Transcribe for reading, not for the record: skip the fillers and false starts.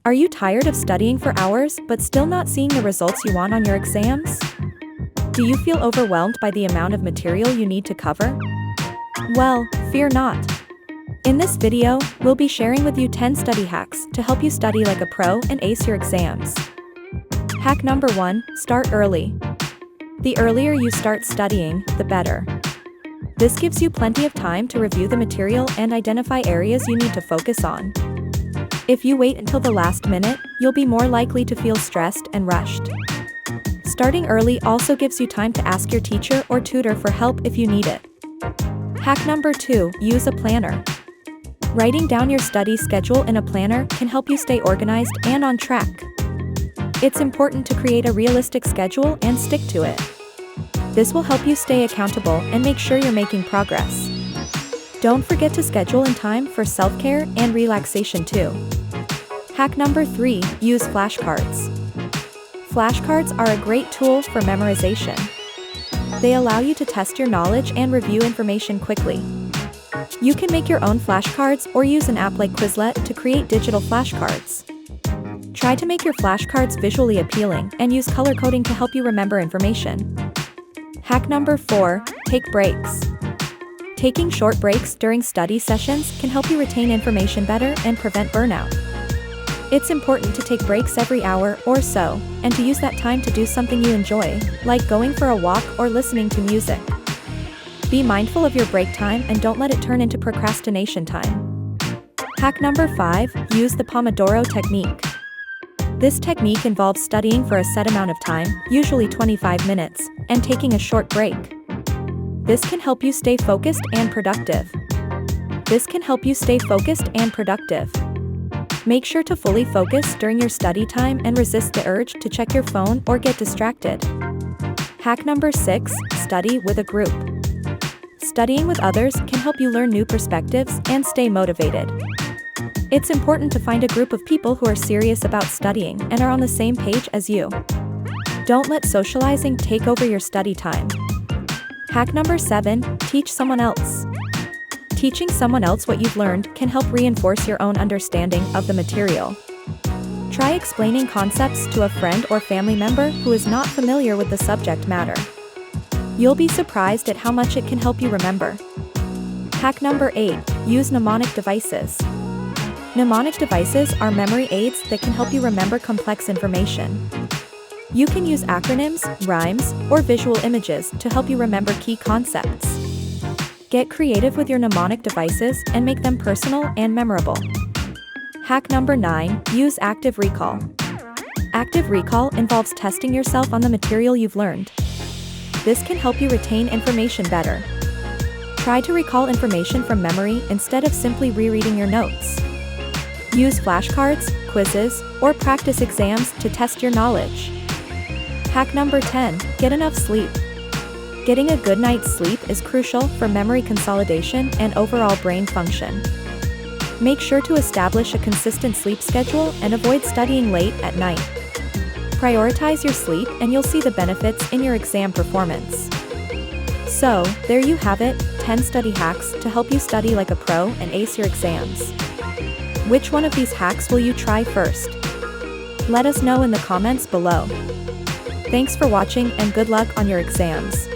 Are you tired of studying for hours but still not seeing the results you want on your exams? Do you feel overwhelmed by the amount of material you need to cover? Well, fear not. In this video, we'll be sharing with you 10 study hacks to help you study like a pro and ace your exams. Hack number 1, start early. The earlier you start studying, the better. This gives you plenty of time to review the material and identify areas you need to focus on. If you wait until the last minute, you'll be more likely to feel stressed and rushed. Starting early also gives you time to ask your teacher or tutor for help if you need it. Hack number 2, use a planner. Writing down your study schedule in a planner can help you stay organized and on track. It's important to create a realistic schedule and stick to it. This will help you stay accountable and make sure you're making progress. Don't forget to schedule in time for self-care and relaxation too. Hack number 3, use flashcards. Flashcards are a great tool for memorization. They allow you to test your knowledge and review information quickly. You can make your own flashcards or use an app like Quizlet to create digital flashcards. Try to make your flashcards visually appealing and use color coding to help you remember information. Hack number 4, take breaks. Taking short breaks during study sessions can help you retain information better and prevent burnout. It's important to take breaks every hour or so, and to use that time to do something you enjoy, like going for a walk or listening to music. Be mindful of your break time and don't let it turn into procrastination time. Hack number 5, use the Pomodoro technique. This technique involves studying for a set amount of time, usually 25 minutes, and taking a short break. This can help you stay focused and productive. Make sure to fully focus during your study time and resist the urge to check your phone or get distracted. Hack number 6, study with a group. Studying with others can help you learn new perspectives and stay motivated. It's important to find a group of people who are serious about studying and are on the same page as you. Don't let socializing take over your study time. Hack number 7, teach someone else. Teaching someone else what you've learned can help reinforce your own understanding of the material. Try explaining concepts to a friend or family member who is not familiar with the subject matter. You'll be surprised at how much it can help you remember. Hack number 8, use mnemonic devices. Mnemonic devices are memory aids that can help you remember complex information. You can use acronyms, rhymes, or visual images to help you remember key concepts. Get creative with your mnemonic devices and make them personal and memorable. Hack number 9, use active recall. Active recall involves testing yourself on the material you've learned. This can help you retain information better. Try to recall information from memory instead of simply rereading your notes. Use flashcards, quizzes, or practice exams to test your knowledge. Hack number 10, get enough sleep. Getting a good night's sleep is crucial for memory consolidation and overall brain function. Make sure to establish a consistent sleep schedule and avoid studying late at night. Prioritize your sleep and you'll see the benefits in your exam performance. So, there you have it, 10 study hacks to help you study like a pro and ace your exams. Which one of these hacks will you try first? Let us know in the comments below. Thanks for watching and good luck on your exams.